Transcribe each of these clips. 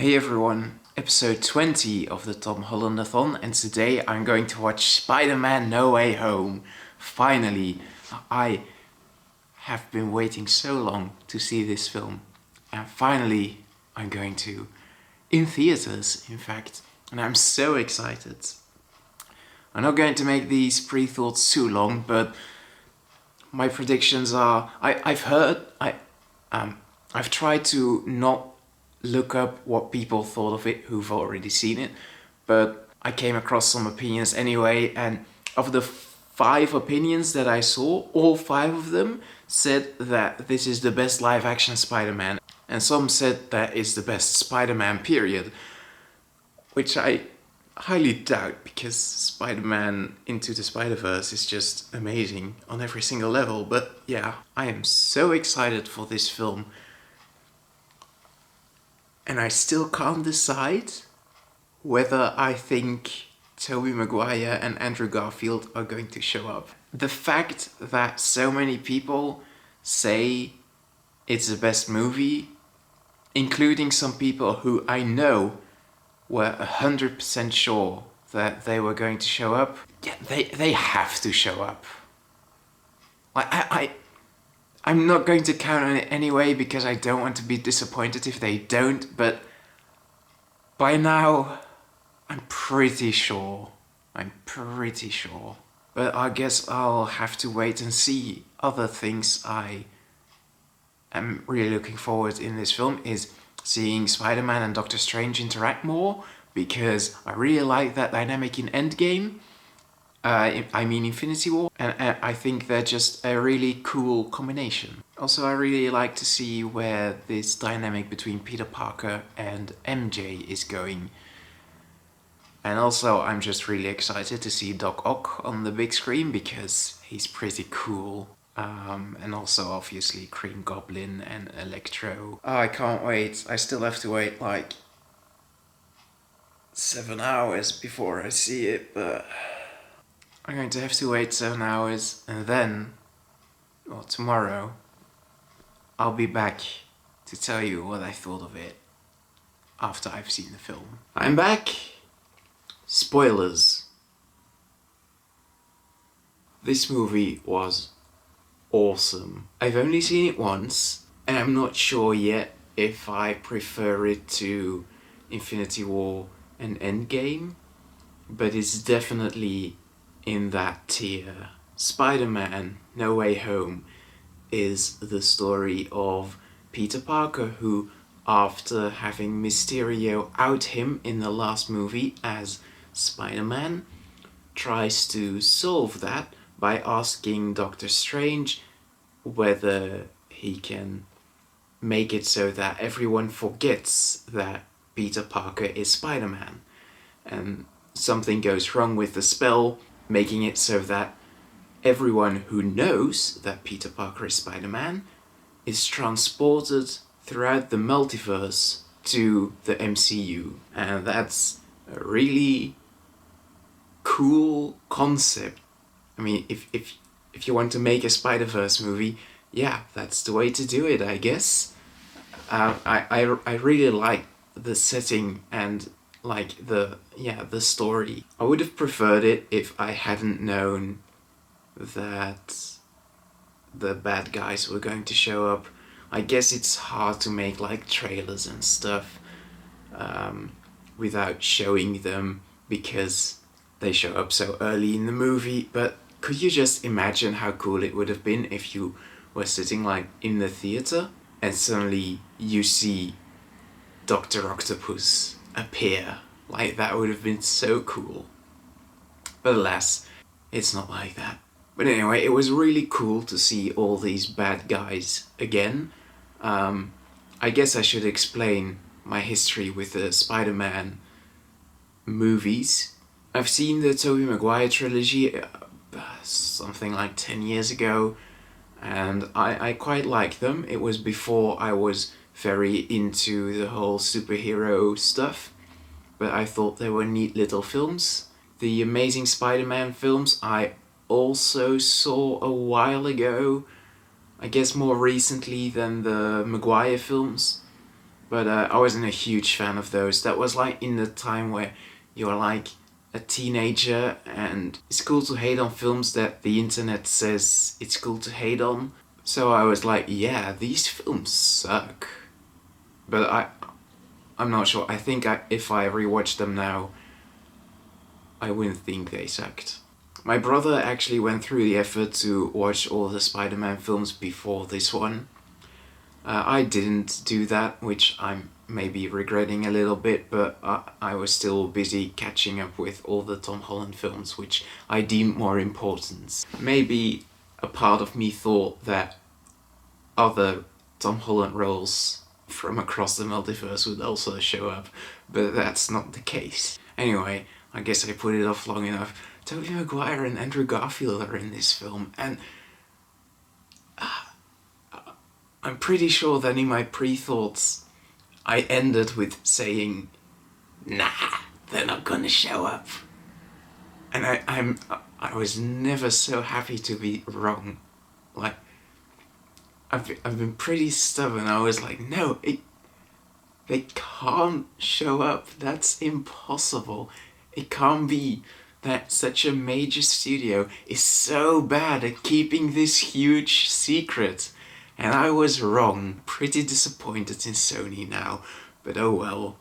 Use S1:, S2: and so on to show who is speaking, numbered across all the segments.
S1: Hey everyone, episode 20 of the Holland-a-thon, and today I'm going to watch Spider-Man No Way Home. Finally, I have been waiting so long to see this film, and finally I'm going to, in theaters in fact, and I'm so excited. I'm not going to make these pre-thoughts too long, but my predictions are, I've tried to not look up what people thought of it who've already seen it, but I came across some opinions anyway, and of the 5 opinions that I saw, all 5 of them said that this is the best live-action Spider-Man, and some said that it's the best Spider-Man period, which I highly doubt, because Spider-Man Into the Spider-Verse is just amazing on every single level. But yeah, I am so excited for this film. And I still can't decide whether I think Tobey Maguire and Andrew Garfield are going to show up. The fact that so many people say it's the best movie, including some people who I know were 100% sure that they were going to show up, yeah, they have to show up. I'm not going to count on it anyway, because I don't want to be disappointed if they don't, but by now, I'm pretty sure. But I guess I'll have to wait and see. Other things I am really looking forward in this film is seeing Spider-Man and Doctor Strange interact more, because I really like that dynamic in Endgame. Infinity War, and I think they're just a really cool combination. Also, I really like to see where this dynamic between Peter Parker and MJ is going. And also, I'm just really excited to see Doc Ock on the big screen, because he's pretty cool. And also, obviously, Green Goblin and Electro. Oh, I can't wait. I still have to wait like 7 hours before I see it, but I'm going to have to wait 7 hours, and then, well, tomorrow, I'll be back to tell you what I thought of it after I've seen the film. I'm back! Spoilers. This movie was awesome. I've only seen it once, and I'm not sure yet if I prefer it to Infinity War and Endgame, but it's definitely in that tier. Spider-Man No Way Home is the story of Peter Parker, who, after having Mysterio out him in the last movie as Spider-Man, tries to solve that by asking Doctor Strange whether he can make it so that everyone forgets that Peter Parker is Spider-Man. And something goes wrong with the spell, making it so that everyone who knows that Peter Parker is Spider-Man is transported throughout the multiverse to the MCU. And that's a really cool concept. I mean, if you want to make a Spider-Verse movie, yeah, that's the way to do it, I guess. I really like the setting and like the story. I would have preferred it if I hadn't known that the bad guys were going to show up. I guess it's hard to make like trailers and stuff without showing them, because they show up so early in the movie, but could you just imagine how cool it would have been if you were sitting like in the theater and suddenly you see Dr. Octopus appear? Like, that would have been so cool. But alas, it's not like that. But anyway, it was really cool to see all these bad guys again. I guess I should explain my history with the Spider-Man movies. I've seen the Tobey Maguire trilogy something like 10 years ago, and I quite like them. It was before I was very into the whole superhero stuff, but I thought they were neat little films. The Amazing Spider-Man films I also saw a while ago, I guess more recently than the Maguire films. But I wasn't a huge fan of those. That was like in the time where you're like a teenager and it's cool to hate on films that the internet says it's cool to hate on. So I was like, yeah, these films suck. But I'm not sure. I think if I rewatch them now, I wouldn't think they sucked. My brother actually went through the effort to watch all the Spider-Man films before this one. I didn't do that, which I'm maybe regretting a little bit, but I was still busy catching up with all the Tom Holland films, which I deemed more important. Maybe a part of me thought that other Tom Holland roles from across the multiverse would also show up, but that's not the case. Anyway, I guess I put it off long enough. Tobey Maguire and Andrew Garfield are in this film, and I'm pretty sure that in my pre-thoughts I ended with saying, nah, they're not gonna show up. And I was never so happy to be wrong. Like, I've been pretty stubborn. I was like, no, they can't show up. That's impossible. It can't be that such a major studio is so bad at keeping this huge secret. And I was wrong. Pretty disappointed in Sony now. But oh well.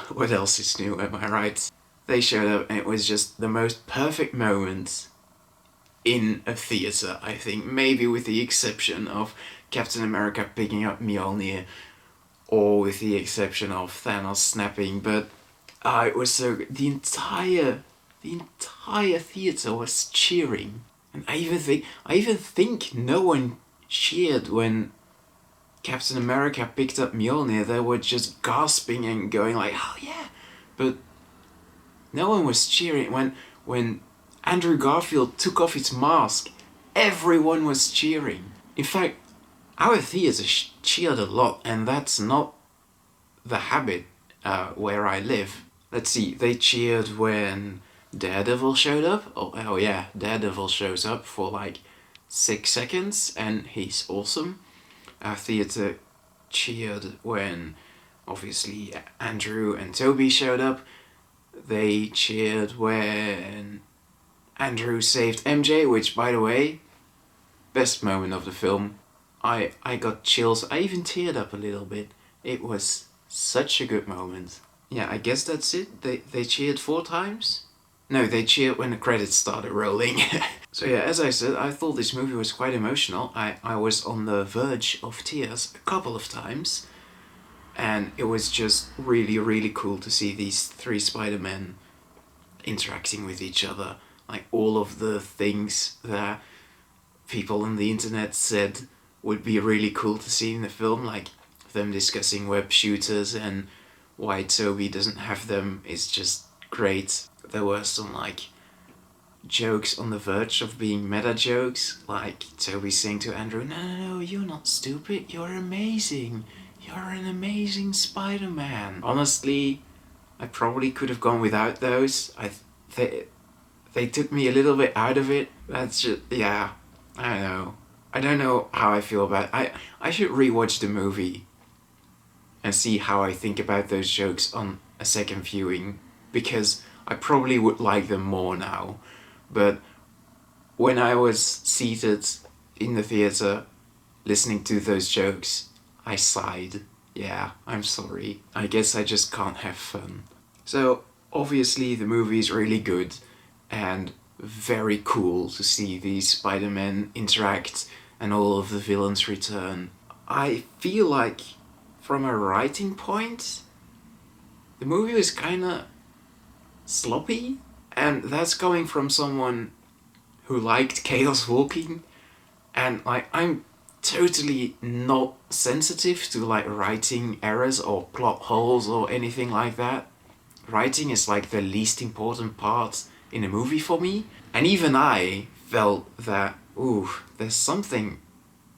S1: What else is new, am I right? They showed up and it was just the most perfect moment in a theatre, I think. Maybe with the exception of Captain America picking up Mjolnir, or with the exception of Thanos snapping, but it was so good. The entire theatre was cheering. And I even think no one cheered when Captain America picked up Mjolnir. They were just gasping and going like, oh yeah. But no one was cheering. When Andrew Garfield took off his mask, everyone was cheering. In fact, our theatre cheered a lot, and that's not the habit where I live. Let's see, they cheered when Daredevil showed up. Oh yeah, Daredevil shows up for like 6 seconds and he's awesome. Our theatre cheered when obviously Andrew and Toby showed up. They cheered when Andrew saved MJ, which by the way, best moment of the film. I got chills. I even teared up a little bit. It was such a good moment. Yeah, I guess that's it. They cheered 4 times? No, they cheered when the credits started rolling. So yeah, as I said, I thought this movie was quite emotional. I was on the verge of tears a couple of times. And it was just really, really cool to see these 3 Spider-Men interacting with each other. Like all of the things that people on the internet said would be really cool to see in the film, like them discussing web shooters and why Toby doesn't have them is just great. There were some like jokes on the verge of being meta jokes, like Toby saying to Andrew, no, you're not stupid, you're amazing. You're an amazing Spider-Man. Honestly, I probably could have gone without those. They took me a little bit out of it. That's just, yeah, I don't know. I don't know how I feel about it. I should rewatch the movie and see how I think about those jokes on a second viewing, because I probably would like them more now. But when I was seated in the theatre listening to those jokes, I sighed. Yeah, I'm sorry. I guess I just can't have fun. So, obviously the movie is really good and very cool to see these Spider-Men interact and all of the villains return. I feel like, from a writing point, the movie was kinda sloppy, and that's coming from someone who liked Chaos Walking, and like, I'm totally not sensitive to like writing errors or plot holes or anything like that. Writing is like the least important part in a movie for me, and even I felt that, ooh, there's something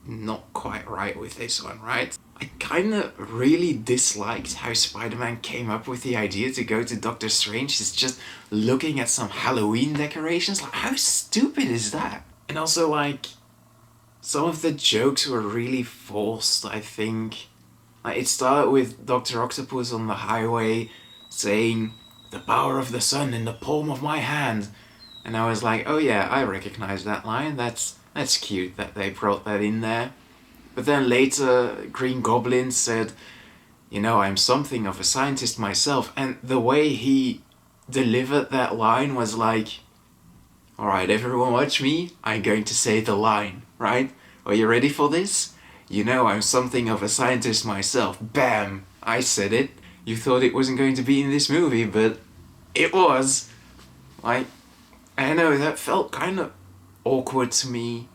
S1: not quite right with this one, right? I kinda really disliked how Spider-Man came up with the idea to go to Doctor Strange is just looking at some Halloween decorations. Like, how stupid is that? And also, like, some of the jokes were really forced, I think. Like, it started with Dr. Octopus on the highway saying, "The power of the sun in the palm of my hand." And I was like, oh yeah, I recognize that line. That's cute that they brought that in there. But then later, Green Goblin said, "I'm something of a scientist myself." And the way he delivered that line was like, "Alright, everyone watch me. I'm going to say the line, right? Are you ready for this? I'm something of a scientist myself." Bam! I said it. You thought it wasn't going to be in this movie, but it was. Like, I know that felt kind of awkward to me.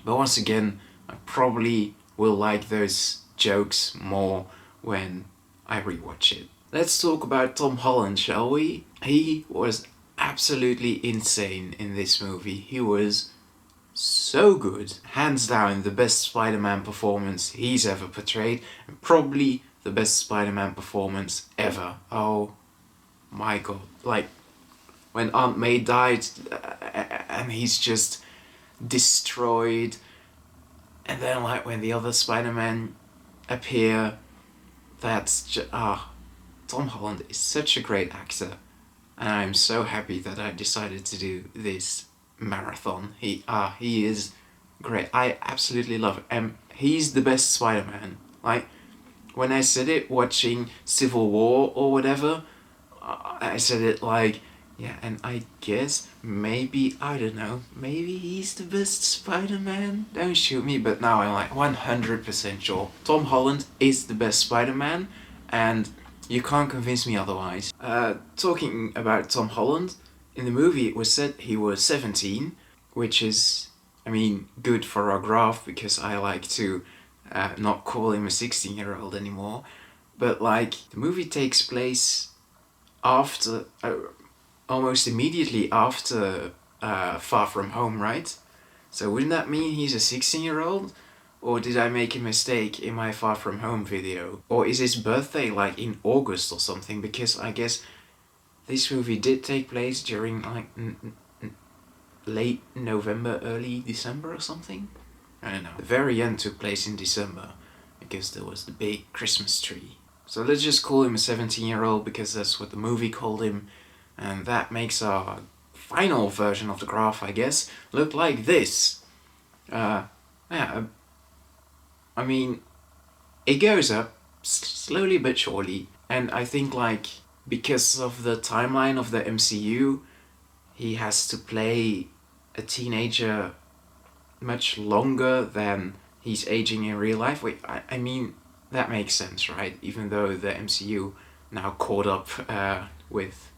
S1: But once again, I probably will like those jokes more when I rewatch it. Let's talk about Tom Holland, shall we? He was absolutely insane in this movie. He was so good. Hands down the best Spider-Man performance he's ever portrayed, and probably the best Spider-Man performance ever. Oh my god. Like, when Aunt May died and he's just destroyed, and then like when the other Spider-Man appear, that's just Tom Holland is such a great actor, and I'm so happy that I decided to do this marathon. He is great. I absolutely love him. He's the best Spider-Man. Like, when I said it watching Civil War or whatever, I said it like, yeah, and I guess maybe, I don't know, maybe he's the best Spider-Man? Don't shoot me, but now I'm like 100% sure. Tom Holland is the best Spider-Man, and you can't convince me otherwise. Talking about Tom Holland, in the movie it was said he was 17, which is, good for our graph, because I like to not call him a 16-year-old anymore. But like, the movie takes place after, almost immediately after Far From Home, right? So wouldn't that mean he's a 16-year-old? Or did I make a mistake in my Far From Home video? Or is his birthday like in August or something? Because I guess this movie did take place during like late November, early December or something? I don't know. The very end took place in December, because there was the big Christmas tree. So let's just call him a 17-year-old, because that's what the movie called him. And that makes our final version of the graph, I guess, look like this. It goes up slowly but surely. And I think, like, because of the timeline of the MCU, he has to play a teenager much longer than he's aging in real life. Wait, that makes sense, right? Even though the MCU now caught up with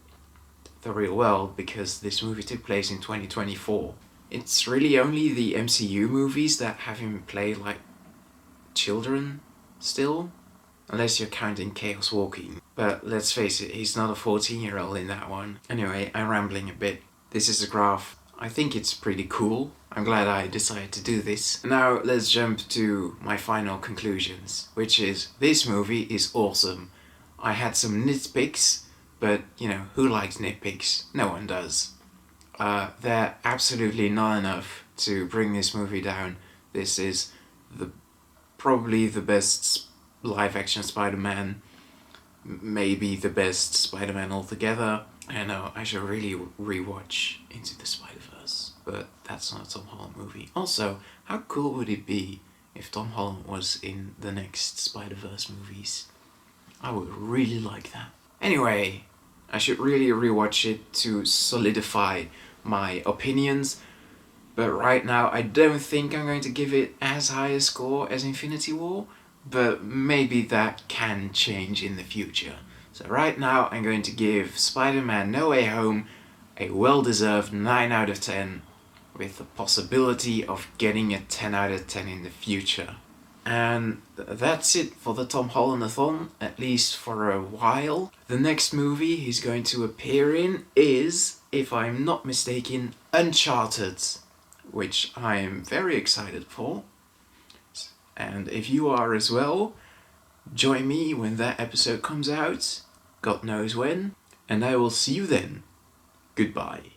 S1: the real world, because this movie took place in 2024. It's really only the MCU movies that have him play like children still, unless you're counting Chaos Walking. But let's face it, he's not a 14-year-old in that one. Anyway, I'm rambling a bit. This is a graph. I think it's pretty cool. I'm glad I decided to do this. Now let's jump to my final conclusions, which is, this movie is awesome. I had some nitpicks, but who likes nitpicks? No one does. They're absolutely not enough to bring this movie down. This is probably the best live-action Spider-Man, maybe the best Spider-Man altogether. I know, I should really rewatch Into the Spider-Verse, but that's not a Tom Holland movie. Also, how cool would it be if Tom Holland was in the next Spider-Verse movies? I would really like that. Anyway, I should really rewatch it to solidify my opinions, but right now I don't think I'm going to give it as high a score as Infinity War, but maybe that can change in the future. So right now I'm going to give Spider-Man No Way Home a well-deserved 9 out of 10, with the possibility of getting a 10 out of 10 in the future. And that's it for the Tom Holland-a-thon, at least for a while. The next movie he's going to appear in is, if I'm not mistaken, Uncharted, which I'm very excited for. And if you are as well, join me when that episode comes out, God knows when, and I will see you then. Goodbye.